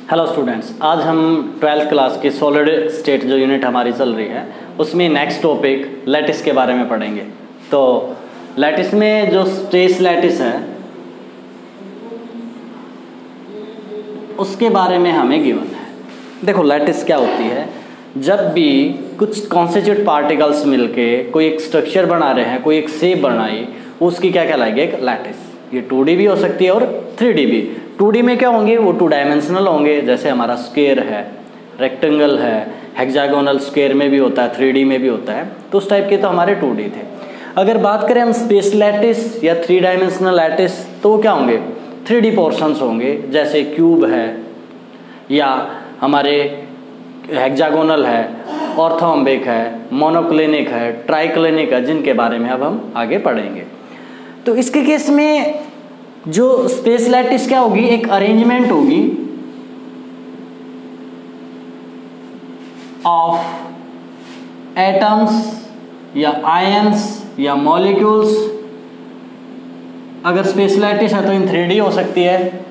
Hello students, आज हम 12th class की सॉलिड स्टेट जो यूनिट हमारी चल रही है उसमें नेक्स्ट टॉपिक लैटिस के बारे में पढ़ेंगे। तो लैटिस में जो स्पेस लैटिस है उसके बारे में हमें गिवन है। देखो लैटिस क्या होती है, जब भी कुछ कॉन्स्टिट्यूट पार्टिकल्स मिलके कोई एक स्ट्रक्चर बना रहे हैं, कोई एक शेप बनाई, उसकी क्या कहलाएगी, एक लैटिस। ये 2D भी हो सकती है और 3D भी। 2D में क्या होंगे, वो 2 डायमेंशनल होंगे, जैसे हमारा स्क्वायर है, रेक्टेंगल है, हेक्सागोनल स्क्वायर में भी होता है, 3D में भी होता है, तो उस टाइप के तो हमारे 2D थे। अगर बात करें हम स्पेस लैटिस या 3 डायमेंशनल लैटिस, तो क्या होंगे, 3D पोर्शंस होंगे, जैसे क्यूब है या हमारे हेक्सागोनल है, ऑर्थोम्बिक है, मोनोक्लिनिक है, ट्राइक्लिनिक है, जिनके बारे में अब हम आगे पढ़ेंगे। तो इसके केस में जो स्पेस लैटिस क्या होगी, एक अरेंजमेंट होगी ऑफ एटम्स या आयंस या मॉलिक्यूल्स। अगर स्पेस लैटिस है तो इन 3D हो सकती है,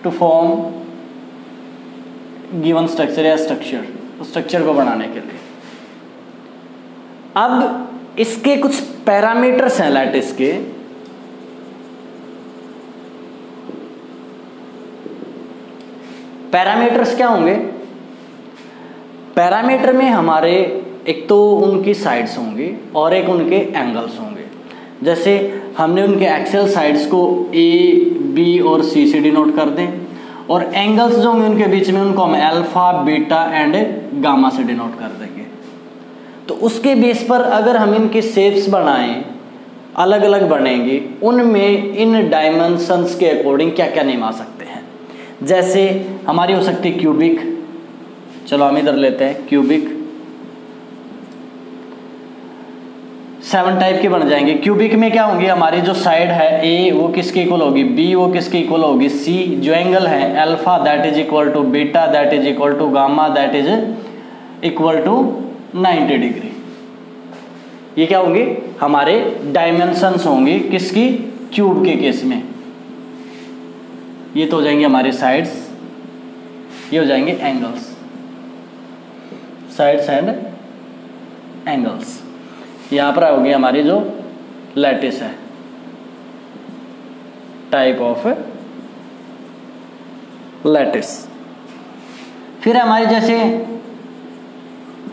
टू फॉर्म गिवन स्ट्रक्चर या स्ट्रक्चर को बनाने के लिए। अब इसके कुछ पैरामीटर्स हैं लैटिस के। पैरामीटर्स क्या होंगे, पैरामीटर में हमारे एक तो उनकी साइड्स होंगी और एक उनके एंगल्स होंगे। जैसे हमने उनके एक्सियल साइड्स को A, B और C से डिनोट कर दें, और एंगल्स जो होंगे उनके बीच में उनको हम अल्फा, बीटा एंड गामा से डिनोट कर देंगे। तो उसके बेस पर अगर हम इनकी शेप्स बनाएं, अलग अलग बनेंगी, उनमें इन डायमेंशंस के अकॉर्डिंग क्या क्या नेम आ सकते हैं। जैसे हमारी हो सकती है क्यूबिक, चलो हम इधर लेते हैं क्यूबिक। 7 टाइप के बन जाएंगे। क्यूबिक में क्या होंगी, हमारी जो साइड है A वो किसके इक्वल होगी, B वो किसके इक्वल होगी, C। जो एंगल है alpha that is equal to beta that is equal to gamma that is equal to 90 degree. ये क्या होंगे, हमारे डायमेंशंस होंगी किसकी, क्यूब के केस में। ये तो हो जाएंगे हमारे साइड्स, ये हो जाएंगे एंगल्स, साइड्स एंड एंगल्स। यहां पर होगी हमारी जो लैटिस है, टाइप ऑफ लैटिस। फिर हमारी जैसे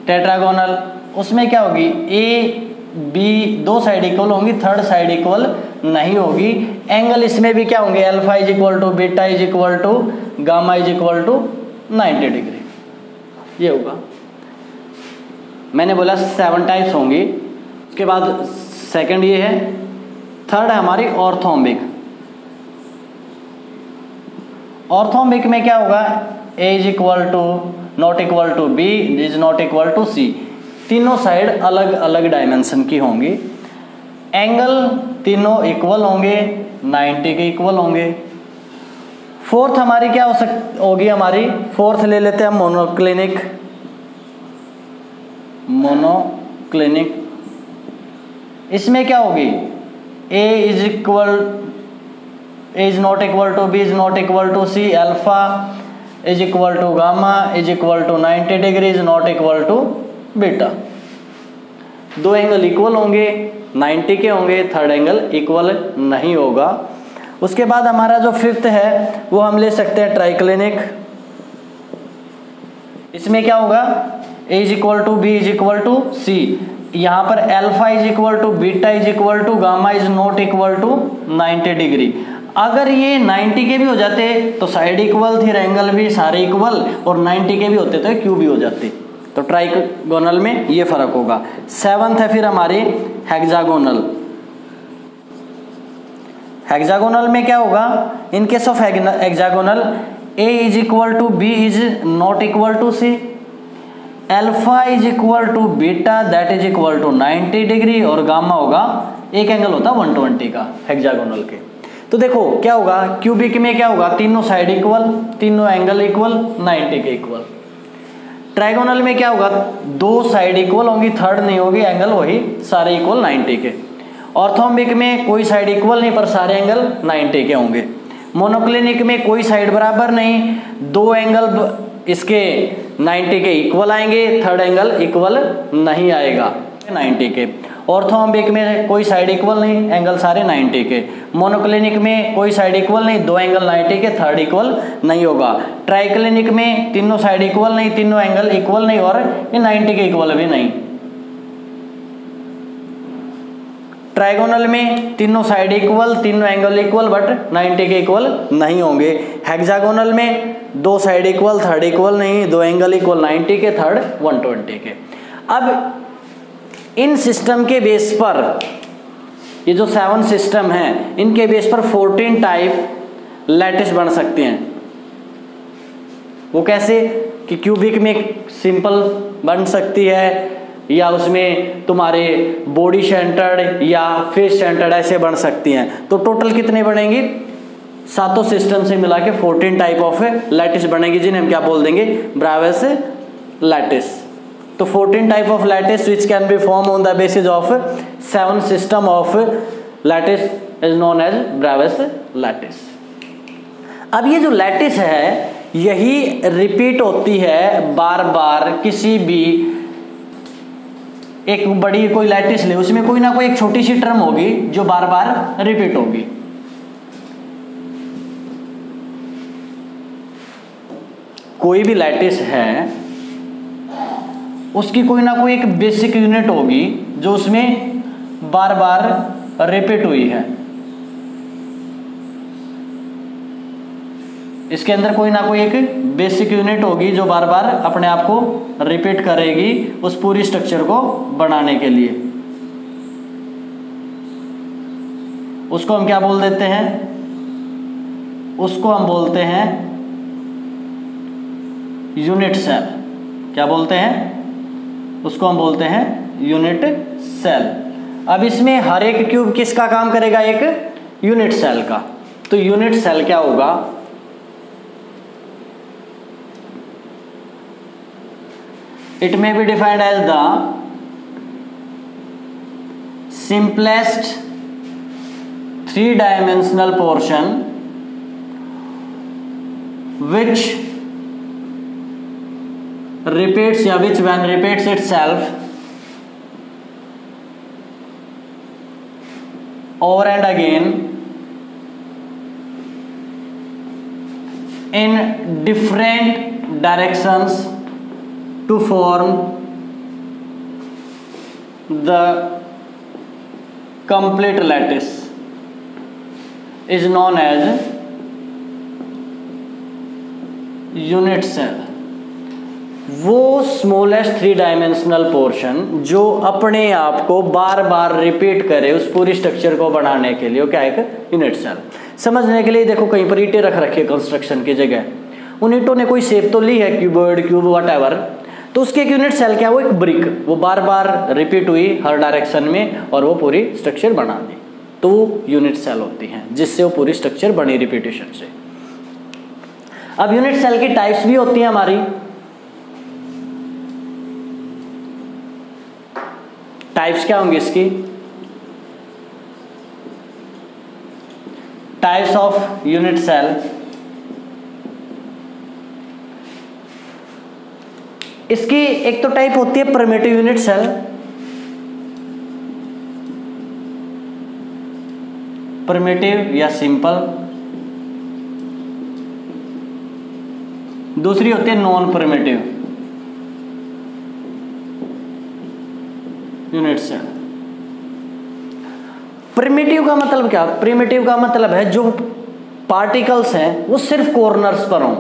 टेट्रागोनल, उसमें क्या होगी, A B 2 साइड इक्वल होंगी, थर्ड साइड इक्वल नहीं होगी। एंगल इसमें भी क्या होंगे, alpha is equal to beta is equal to gamma is equal to 90 degree. ये होगा, मैंने बोला 7 टाइप्स होंगी। उसके बाद सेकंड ये है। थर्ड है हमारी ऑर्थोम्बिक। ऑर्थोम्बिक में क्या होगा, A is equal to not equal to B is not equal to C। तीनों साइड अलग अलग डायमेंशन की होंगी। एंगल तीनों इक्वल होंगे, 90 के इक्वल होंगे। फोर्थ हमारी क्या होगी, हमारी फोर्थ ले लेते हैं मोनोक्लिनिक। मोनोक्लिनिक इसमें क्या होगी, A is not equal to B is not equal to C, alpha is equal to gamma is equal to 90 degree is not equal to beta. 2 angle equal होंगे, 90 के होंगे, थर्ड एंगल इक्वल नहीं होगा। उसके बाद हमारा जो फिफ्थ है वो हम ले सकते हैं ट्राइक्लिनिक। इसमें क्या होगा, A is equal to B is equal to C। यहाँ पर alpha is equal to beta is equal to gamma is not equal to 90 degree. अगर ये 90 के भी हो जाते तो साइड इक्वल थी, एंगल भी सारे इक्वल, और 90 के भी होते तो क्यूब भी हो जाते। तो ट्राइगोनल में ये फर्क होगा। 7th है फिर हमारे हेक्सागोनल। हेक्सागोनल में क्या होगा, in case of hexagonal A is equal to B is not equal to C, alpha is equal to beta that is equal to 90 degree, और गामा होगा, एक एंगल होता 120 का हेक्सागोनल के। तो देखो क्या होगा, क्यूबिक में क्या होगा, तीनों साइड इक्वल, तीनों एंगल इक्वल, 90 के इक्वल। ट्राइगोनल में क्या होगा, 2 साइड इक्वल होंगी, थर्ड नहीं होगी, एंगल वही सारे इक्वल 90 के। ऑर्थोम्बिक में कोई साइड इक्वल नहीं पर सारे एंगल 90 के होंगे। मोनोक्लिनिक में कोई साइड बराबर नहीं, दो एंगल इसके 90 के इक्वल आएंगे, थर्ड एंगल इक्वल नहीं आएगा 90 के। ऑर्थोम्बिक में कोई साइड इक्वल नहीं, एंगल सारे 90 के। मोनोक्लिनिक में कोई साइड इक्वल नहीं, दो एंगल 90 के, थर्ड इक्वल नहीं होगा। ट्राइक्लिनिक में तीनों साइड इक्वल नहीं, तीनों एंगल इक्वल नहीं और ये 90 के इक्वल भी नहीं। ट्राइगोनल में तीनों साइड इक्वल, तीनों एंगल इक्वल बट 90 के इक्वल नहीं होंगे। हेक्सागोनल में दो साइड इक्वल, थर्ड इक्वल नहीं, दो एंगल इक्वल 90 के, थर्ड 120 के। अब इन सिस्टम के बेस पर, ये जो 7 सिस्टम हैं, इनके बेस पर 14 टाइप लैटिस बन सकते हैं। वो कैसे कि क्यूबिक में सिंपल बन सकती है, या उसमें तुम्हारे बॉडी सेंटर्ड या फेस सेंटर्ड ऐसे बन सकती हैं। तो टोटल कितने बनेंगी? सातों सिस्टम से मिला के 14 टाइप ऑफ लैटिस बनेगी, जिन्हें हम क्या बोल देंगे? Bravais lattice. तो 14 type of lattice which can be form on the basis of 7 system of lattice is known as Bravais lattice. अब ये जो लैटिस है यही रिपीट होती है बार बार। किसी भी एक बड़ी कोई लैटिस ले, उसमें कोई ना कोई एक छोटी सी टर्म होगी जो बार बार रिपीट होगी। कोई भी लैटिस है उसकी कोई ना कोई एक बेसिक यूनिट होगी जो उसमें बार बार रिपीट हुई है। इसके अंदर कोई ना कोई एक बेसिक यूनिट होगी जो बार बार अपने आप को रिपीट करेगी उस पूरी स्ट्रक्चर को बनाने के लिए। उसको हम क्या बोल देते हैं? उसको हम बोलते हैं यूनिट सेल। क्या बोलते हैं? उसको हम बोलते हैं यूनिट सेल। अब इसमें हर एक क्यूब किसका काम करेगा? एक यूनिट सेल का। तो यूनिट सेल क्या होगा? It may be defined as the simplest 3-dimensional portion which repeats या which when repeats itself over and again in different directions to form the complete lattice is known as unit cell। वो smallest 3-dimensional portion जो अपने आप को बार बार repeat करे उस पूरी structure को बनाने के लिए, वो क्या है? एक यूनिट सेल। समझने के लिए देखो कहीं पर ईंटें रख रखी है कंस्ट्रक्शन की जगह, उन ईंटों ने कोई शेप तो ली है, क्यूबॉइड, क्यूब, व्हाटएवर, तो उसके एक यूनिट सेल क्या है? वो एक ब्रिक, वो बार बार रिपीट हुई हर डायरेक्शन में और वो पूरी स्ट्रक्चर बना दी, तो वो यूनिट सेल होती हैं जिससे वो पूरी स्ट्रक्चर बनी रिपीटेशन से। अब यूनिट सेल की टाइप्स भी होती हैं हमारी। टाइप्स क्या होंगी इसकी? Types of unit cell. इसकी एक तो टाइप होती है प्रिमिटिव यूनिट सेल। प्रिमिटिव या सिंपल। दूसरी होती है non primitive unit cell. Primitive का मतलब क्या? प्रिमिटिव का मतलब है जो पार्टिकल्स हैं वो सिर्फ कॉर्नर्स पर हों।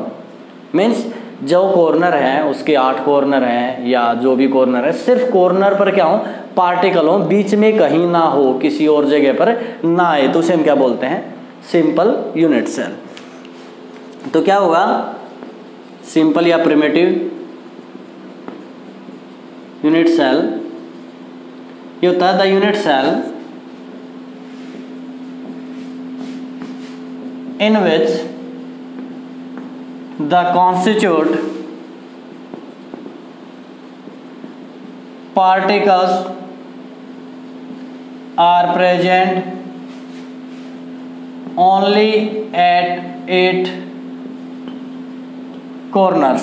मीन्स जो कॉर्नर है उसके 8 कॉर्नर हैं या जो भी कॉर्नर है, सिर्फ कॉर्नर पर क्या हो? पार्टिकल हो, बीच में कहीं ना हो, किसी और जगह पर ना आए, तो उसे हम क्या बोलते हैं? Simple unit cell. तो क्या होगा? सिंपल या प्रिमिटिव यूनिट सेल, ये होता है the unit cell in which the constituent particles are present only at 8 corners,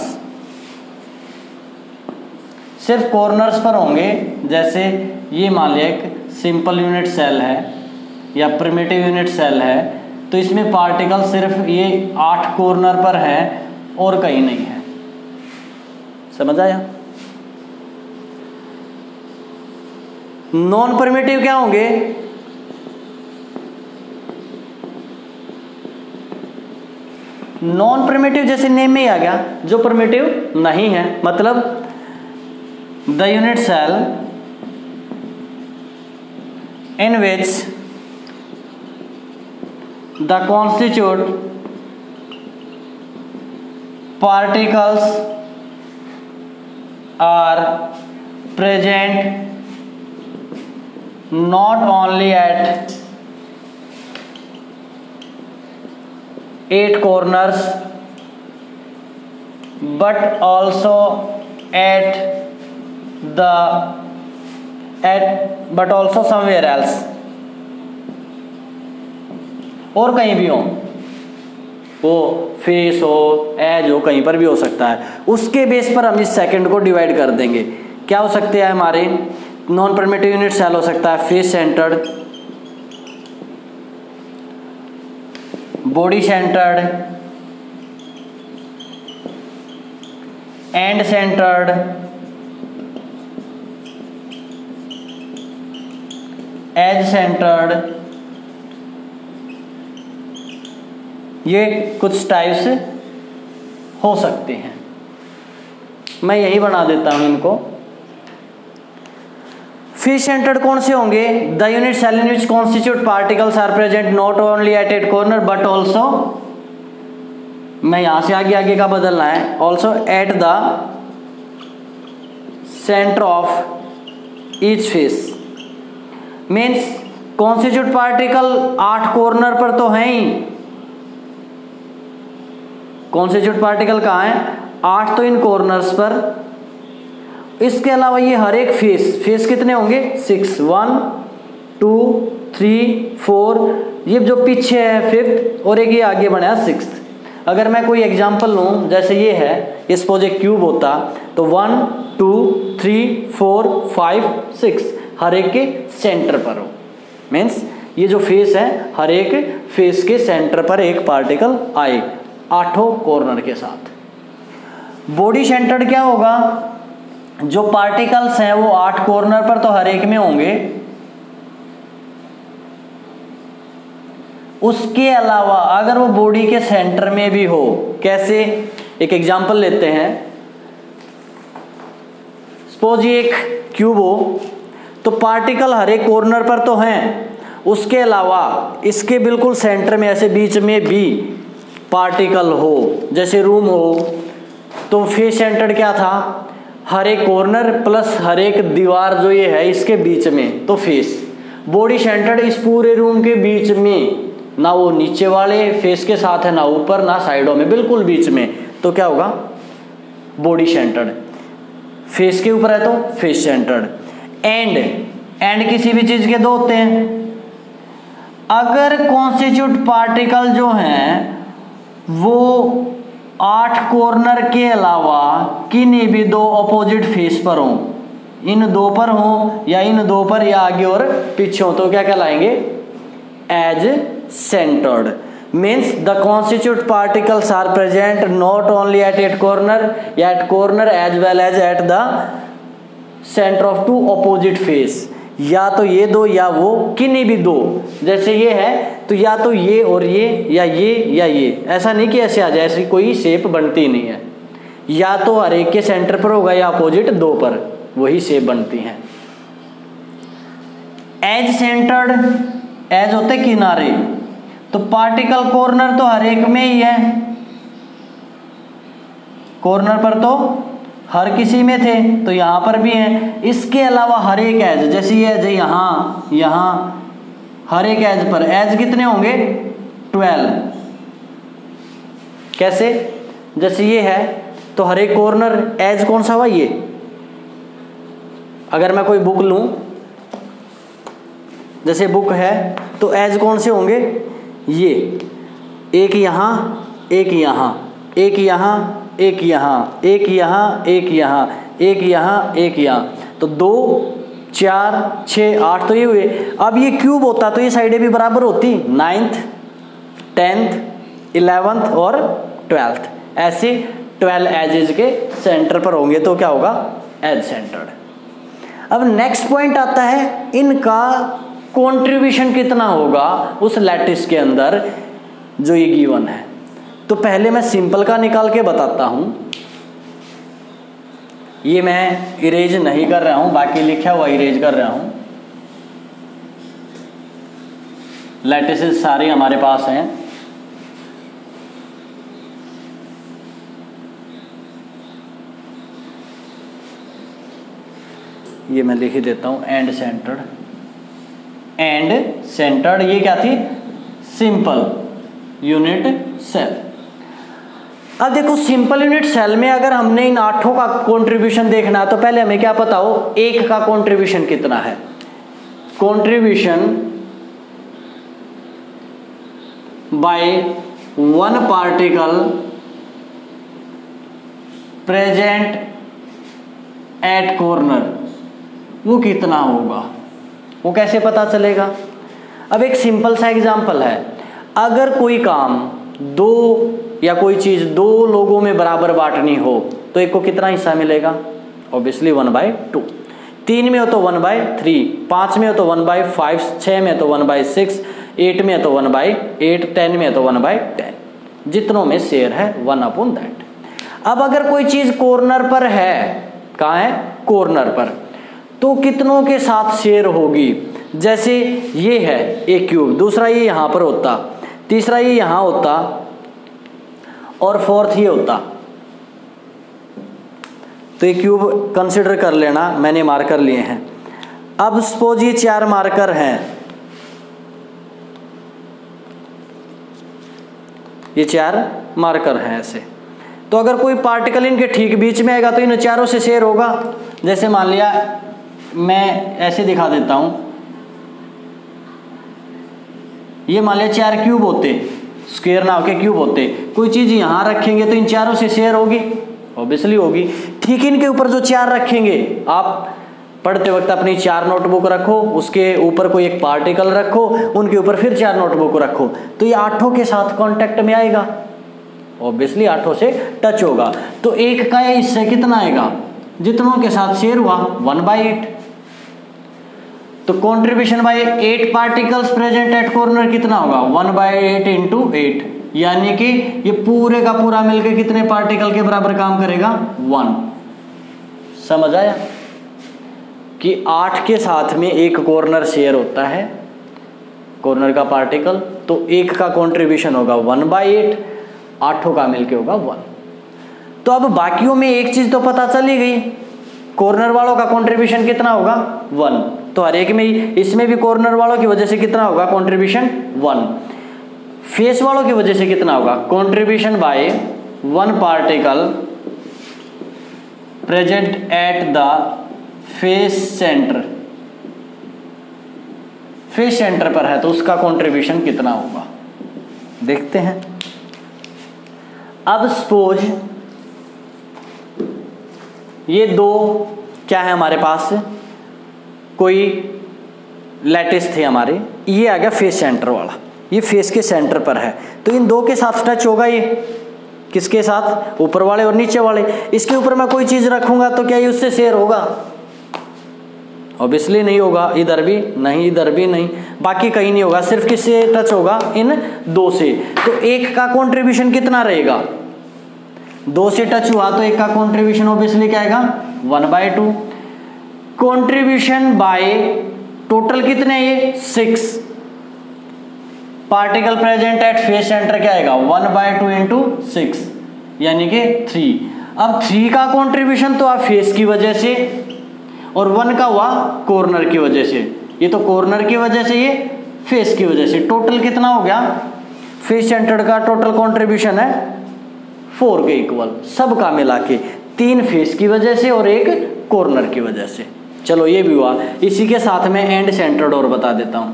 सिर्फ कॉर्नर्स पर होंगे। जैसे ये मान लिया एक सिंपल यूनिट सेल है या प्रिमिटिव यूनिट सेल है, तो इसमें पार्टिकल सिर्फ ये 8 कॉर्नर पर है और कहीं नहीं है। समझ आया? नॉन प्रिमिटिव क्या होंगे? नॉन प्रिमिटिव जैसे नेम में ही आ गया, जो प्रिमिटिव नहीं है, मतलब the unit cell in which the constitute particles are present not only at 8 corners but also but also somewhere else, और कहीं भी हो, वो फेस हो, एज हो, कहीं पर भी हो सकता है। उसके बेस पर हम इस सेकंड को डिवाइड कर देंगे। क्या हो सकते हैं हमारे नॉन प्रिमिटिव यूनिट सेल? हो सकता है face centred, body centred, end centred, edge centred. ये कुछ टाइप्स हो सकते हैं। मैं यही बना देता हूं इनको। फेस सेंटर्ड कौन से होंगे? The unit cell in which constitute particles are present not only at 8 corner but also, मैं यहां से आगे आगे का बदलना है, also at the centre of each face. Means constitute particle 8 corner पर तो है ही, कॉन्स्टिट्यूट पार्टिकल कहाँ है? 8 तो इन कॉर्नर्स पर। इसके अलावा ये हर एक फेस कितने होंगे? 6, 1 2 3 4, ये जो पीछे है 5th, और एक ये आगे बना है 6th। अगर मैं कोई एग्जांपल लूँ, जैसे ये है, इस सपोज एक क्यूब होता, तो 1 2 3 4 5 6 हर एक के सेंटर पर हो। मीन्स ये जो फेस है, हर एक फेस के सेंटर पर एक पार्टिकल आए 8 कॉर्नर के साथ। बॉडी सेंटर्ड क्या होगा? जो पार्टिकल्स हैं वो 8 कॉर्नर पर तो हर एक में होंगे, उसके अलावा अगर वो बॉडी के सेंटर में भी हो। कैसे? एक एग्जांपल लेते हैं। सपोज ये एक क्यूब हो, तो पार्टिकल हर एक कॉर्नर पर तो हैं, उसके अलावा इसके बिल्कुल सेंटर में ऐसे बीच में भी पार्टिकल हो। जैसे रूम हो, तो फेस सेंटर्ड क्या था? हर एक कॉर्नर प्लस हर एक दीवार जो ये है इसके बीच में, तो फेस। बॉडी सेंटर्ड इस पूरे रूम के बीच में, ना वो नीचे वाले फेस के साथ है, ना ऊपर ना साइडों में, बिल्कुल बीच में, तो क्या होगा? Body centred. फेस के ऊपर है तो फेस सेंटर्ड। एंड किसी भी चीज के 2 होते हैं। अगर कॉन्स्टिट्यूट पार्टिकल जो हैं वो 8 कॉर्नर के अलावा किन्हीं भी 2 अपोजिट फेस पर हों, इन 2 पर हों या इन 2 पर या आगे और पीछे हों, तो क्या कहलाएंगे? Edge centred. Means the constitute particles are present not only at 8 corner as well as at the centre of 2 opposite face. या तो ये 2 या वो किन्हीं भी 2। जैसे ये है तो या तो ये और ये या ये, ऐसा नहीं कि ऐसे आ जाए, ऐसी कोई शेप बनती नहीं है। या तो हर एक के सेंटर पर होगा या अपोजिट 2 पर, वही शेप बनती है। एज सेंटर्ड, एज होते किनारे, तो पार्टिकल कॉर्नर तो हर एक में ही है, कॉर्नर पर तो हर किसी में थे, तो यहाँ पर भी हैं। इसके अलावा हर एक एज, जैसे ये एज यहाँ हर एक एज पर एज कितने होंगे? 12। कैसे? जैसे ये है तो हर एक कॉर्नर एज कौन सा हुआ? ये। अगर मैं कोई बुक लूं, जैसे बुक है तो एज कौन से होंगे? ये एक यहाँ, एक यहाँ, एक यहाँ, एक यहाँ, एक यहाँ, एक यहाँ, एक यहाँ, एक यहाँ, तो 2 4 6 8 तो ये हुए। अब ये क्यूब होता तो ये साइडें भी बराबर होती, 9th 10th 11th और 12th, ऐसे 12 एजेस के सेंटर पर होंगे तो क्या होगा, एज सेंटर्ड। अब नेक्स्ट पॉइंट आता है इनका कंट्रीब्यूशन कितना होगा उस लैटिस के अंदर जो ये गिवन है। तो पहले मैं सिंपल का निकाल के बताता हूं, ये मैं इरेज नहीं कर रहा हूं, बाकी लिखा हुआ इरेज कर रहा हूं। लैटिसेस सारे हमारे पास हैं, ये मैं लिख ही देता हूं, एंड सेंटर्ड। एंड सेंटर्ड ये क्या थी, सिंपल यूनिट सेल। अब देखो सिंपल यूनिट सेल में अगर हमने इन 8 का कंट्रीब्यूशन देखना है तो पहले हमें क्या पता हो, एक का कंट्रीब्यूशन कितना है। Contribution by 1 particle present eight corner, वो कितना होगा, वो कैसे पता चलेगा। अब एक सिंपल सा एग्जांपल है, अगर कोई काम 2 या कोई चीज 2 लोगों में बराबर बांटनी हो तो एक को कितना हिस्सा मिलेगा, ऑब्वियसली 1/2। 3 में हो तो 1/3, 5 में हो तो 1/5, 6 में तो 1/6, 8 में तो 1/8, 10 में तो 1/10, जितनों में शेयर है 1/that। अब अगर कोई चीज कॉर्नर पर है, कहाँ है, कॉर्नर पर, तो कितनों के साथ शेयर होगी। जैसे ये है एक क्यूब, दूसरा ये यहां पर होता, तीसरा ये यहां होता और फोर्थ ये होता। तो ये क्यूब कंसिडर कर लेना, मैंने मार्कर लिए हैं। अब सपोज ये 4 मार्कर हैं, ये 4 मार्कर हैं ऐसे, तो अगर कोई पार्टिकल इनके ठीक बीच में आएगा तो इन चारों से शेयर होगा। जैसे मान लिया, मैं ऐसे दिखा देता हूं, ये मान लिया 4 क्यूब होते, स्क्वायर नाव के क्यूब होते, कोई चीज यहां रखेंगे तो इन चारों से शेयर होगी, ऑब्वियसली होगी। ठीक इनके ऊपर जो 4 रखेंगे, आप पढ़ते वक्त अपनी 4 नोटबुक रखो, उसके ऊपर कोई एक पार्टिकल रखो, उनके ऊपर फिर 4 नोटबुक रखो, तो ये 8 के साथ कांटेक्ट में आएगा, ऑब्वियसली 8 से टच होगा। तो एक का इससे कितना आएगा, जितनों के साथ शेयर हुआ 1/8। तो contribution by 8 particles present at corner कितना होगा, 1/8 × 8, यानी कि ये पूरे का पूरा मिलकर कितने पार्टिकल के बराबर काम करेगा, 1। समझ आया कि 8 के साथ में एक कॉर्नर शेयर होता है, कॉर्नर का पार्टिकल, तो एक का कंट्रीब्यूशन होगा 1/8, 8 का मिलके होगा 1। तो अब बाकियों में एक चीज तो पता चली गई, कॉर्नर वालों का कंट्रीब्यूशन कितना होगा, 1। तो हर एक में, इसमें भी कॉर्नर वालों की वजह से कितना होगा कंट्रीब्यूशन, 1। फेस वालों की वजह से कितना होगा, contribution by 1 particle present at the face centre, face centre पर है तो उसका कंट्रीब्यूशन कितना होगा, देखते हैं। अब सपोज ये 2 क्या है हमारे पास, कोई लैटिस थे हमारे, ये आ गया फेस सेंटर वाला, ये फेस के सेंटर पर है, तो इन 2 के साथ टच होगा, ये किसके साथ, ऊपर वाले और नीचे वाले। इसके ऊपर मैं कोई चीज रखूंगा तो क्या ये उससे शेयर होगा, ऑब्वियसली नहीं होगा, इधर भी नहीं, इधर भी नहीं, बाकी कहीं नहीं होगा, सिर्फ किससे टच होगा, इन 2 से। तो एक का कंट्रीब्यूशन कितना रहेगा, 2 से टच हुआ तो एक का कंट्रीब्यूशन ऑब्वियसली क्या आएगा, 1/2। कंट्रीब्यूशन बाय टोटल कितने, ये 6 particle present at face centre क्या आएगा, 1/2 × 6, यानी कि 3। अब 3 का कंट्रीब्यूशन तो आप फेस की वजह से, और 1 का हुआ कॉर्नर की वजह से, ये तो कॉर्नर की वजह से, ये फेस की वजह से। टोटल कितना हो गया, फेस सेंटर का टोटल कंट्रीब्यूशन है 4 के इक्वल, सबका मिला के, 3 फेस की वजह से और 1 कॉर्नर की वजह से। चलो ये भी हुआ। इसी के साथ में एंड सेंटर्ड और बता देता हूं।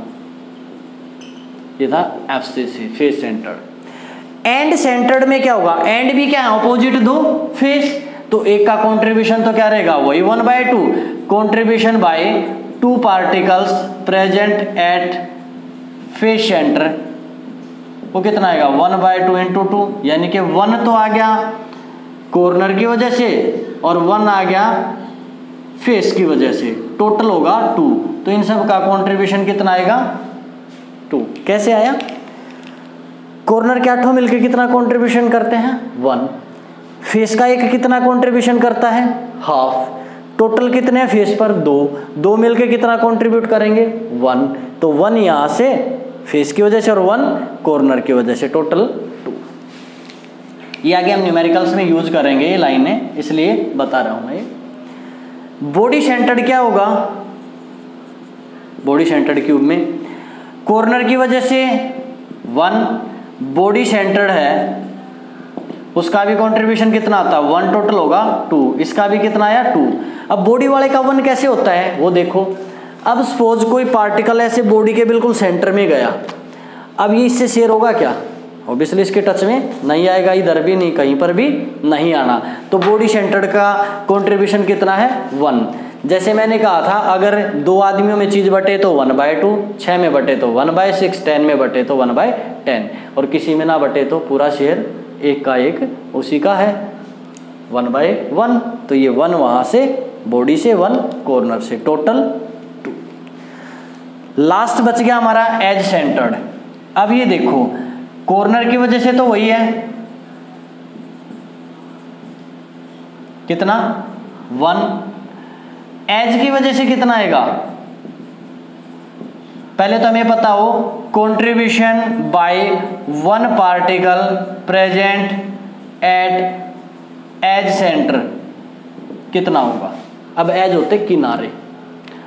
ये था FCC face centred. End centred में क्या होगा, एंड भी क्या है, अपोजिट दो फेस, तो एक का कंट्रीब्यूशन तो क्या रहेगा, वही 1/2 contribution by 2 particles present at face centre, वो कितना आएगा 1/2 × 2, यानी कि 1 तो आ गया कॉर्नर की वजह से और 1 आ गया फेस की वजह से, टोटल होगा 2। तो इन सब का कंट्रीब्यूशन कितना आएगा 2। कैसे आया, कॉर्नर के 8 मिलकर कितना कंट्रीब्यूशन करते हैं 1, फेस का एक कितना कंट्रीब्यूशन करता है हाफ, टोटल कितने हैं फेस पर 2 मिलकर कितना कंट्रीब्यूट करेंगे 1, तो 1 यहां से फेस की वजह से और 1 कॉर्नर की वजह से, टोटल 2। ये आगे हम न्यूमेरिकल्स में यूज करेंगे ये लाइनें, इसलिए बता रहा हूं मैं। बॉडी सेंटर्ड क्या होगा, बॉडी सेंटर्ड क्यूब में कॉर्नर की वजह से 1, बॉडी सेंटर्ड है उसका भी कंट्रीब्यूशन कितना आता है 1, टोटल होगा 2, इसका भी कितना आया 2। अब बॉडी वाले का 1 कैसे होता है वो देखो। अब सपोज कोई पार्टिकल ऐसे बॉडी के बिल्कुल सेंटर में गया, अब ये इससे शेयर होगा क्या, ऑब्वियसली इसके टच में नहीं आएगा, इधर भी नहीं, कहीं पर भी नहीं आना, तो बॉडी सेंटर्ड का कंट्रीब्यूशन कितना है 1। जैसे मैंने कहा था अगर 2 आदमियों में चीज बटे तो 1/2, 6 में बटे तो 1/6, 10 में बटे तो 1/10, और किसी में ना बटे तो पूरा शेयर एक का एक उसी का है 1/1। तो ये 1 वहां से बॉडी से, 1 कॉर्नर से, टोटल 2। लास्ट बच गया हमारा एज सेंटर्ड। अब ये देखो कॉर्नर की वजह से तो वही है कितना 1, एज की वजह से कितना आएगा, पहले तो हमें पता हो contribution by 1 particle present at edge centre कितना होगा। अब एज होते किनारे,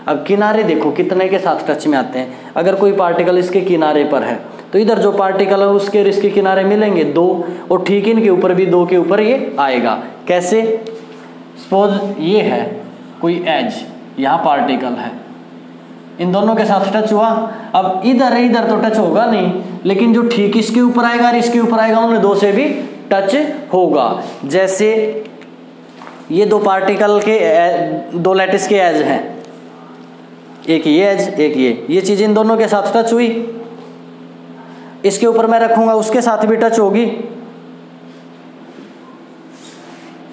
अब किनारे देखो कितने के साथ टच में आते हैं, अगर कोई पार्टिकल इसके किनारे पर है तो इधर जो पार्टिकल है उसके इसके किनारे मिलेंगे 2, और ठीक इनके ऊपर भी 2 के ऊपर ये आएगा। कैसे, सपोज ये है कोई एज, यहाँ पार्टिकल है, इन दोनों के साथ टच हुआ, अब इधर है इधर तो टच होगा नहीं, लेकिन जो ठीक इसके ऊपर आएगा और इसके ऊपर आएगा उन 2 से भी टच होगा। जैसे ये 2 पार्टिकल के 2 लैटिस के एज हैं, एक ये एज एक ये चीज इन दोनों के साथ टच हुई, इसके ऊपर मैं रखूंगा उसके साथ भी टच होगी,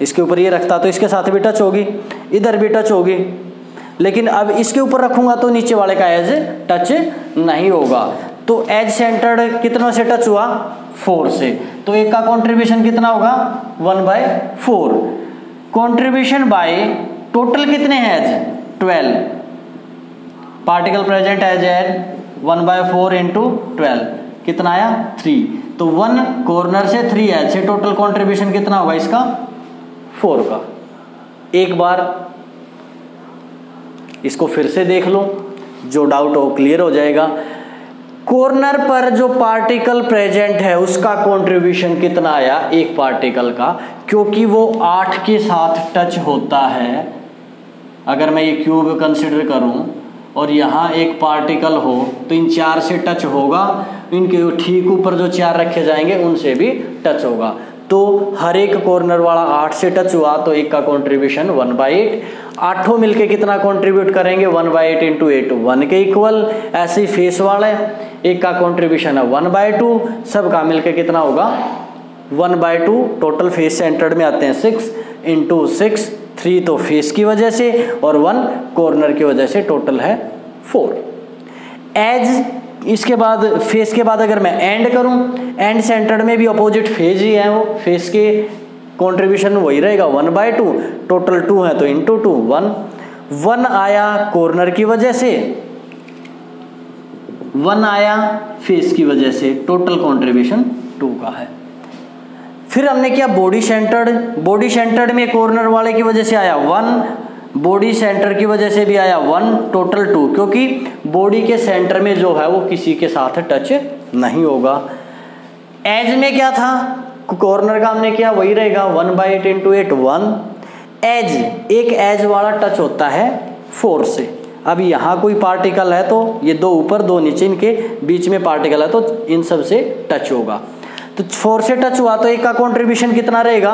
इसके ऊपर ये रखता तो इसके साथ भी टच होगी, इधर भी टच होगी, लेकिन अब इसके ऊपर रखूंगा तो नीचे वाले का एज टच नहीं होगा। तो एज सेंटर्ड कितनों से टच हुआ 4 से, तो एक का कंट्रीब्यूशन कितना होगा 1/4। कंट्रीब्यूशन बाय टोटल कितने हैं एज 12, पार्टिकल प्रेजेंट एज 1/4 × 12 कितना आया 3, तो 1 कॉर्नर से 3 एज से, टोटल कंट्रीब्यूशन कितना होगा इसका 4 का। एक बार इसको फिर से देख लो, जो डाउट हो क्लियर हो जाएगा। कॉर्नर पर जो पार्टिकल प्रेजेंट है उसका कंट्रीब्यूशन कितना आया एक पार्टिकल का, क्योंकि वो 8 के साथ टच होता है। अगर मैं ये क्यूब कंसिडर करूं और यहाँ एक पार्टिकल हो तो इन 4 से टच होगा, इनके ठीक ऊपर जो 4 रखे जाएंगे उनसे भी टच होगा। तो हर एक कॉर्नर वाला 8 से टच हुआ तो एक का कंट्रीब्यूशन 1/8, 8 मिलके कितना कंट्रीब्यूट करेंगे 1/8 × 8 1 के इक्वल। ऐसे ही फेस वाला एक का कंट्रीब्यूशन है 1/2, सब का मिलके कितना होगा 1/2। टोटल फेस सेंटर्ड में आते हैं 6 × 6, 3 तो फेस की वजह से और 1 कॉर्नर की वजह से, टोटल है 4। एज इसके बाद फेस के बाद अगर मैं एंड करूं, एंड सेंटर्ड में भी अपोजिट फेज ही है, वो फेस के कंट्रीब्यूशन वही रहेगा 1/2, टोटल 2 है तो इंटू 2 1 आया कॉर्नर की वजह से, 1 आया फेस की वजह से, टोटल कंट्रीब्यूशन 2 का है। फिर हमने किया बॉडी सेंटर्ड। बॉडी सेंटर्ड में कॉर्नर वाले की वजह से आया 1, बॉडी सेंटर की वजह से भी आया 1, टोटल 2, क्योंकि बॉडी के सेंटर में जो है वो किसी के साथ टच नहीं होगा। एज में क्या था, कॉर्नर का हमने किया वही रहेगा 1/8 × 8 1। एज, एक एज वाला टच होता है 4 से। अब यहाँ कोई पार्टिकल है तो ये 2 ऊपर 2 नीचे, इनके बीच में पार्टिकल है तो इन सब से टच होगा। तो 4 से टच हुआ तो एक का कॉन्ट्रीब्यूशन कितना रहेगा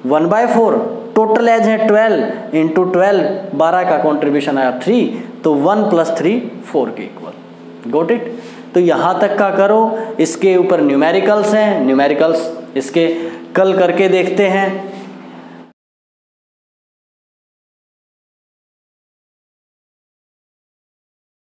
1/4। टोटल एज है 12 इंटू 12, 12 का कॉन्ट्रीब्यूशन आया 3, तो 1 + 3 4 के इक्वल। Got it. तो यहाँ तक का करो। इसके ऊपर न्यूमेरिकल्स हैं, न्यूमेरिकल्स इसके कल करके देखते हैं।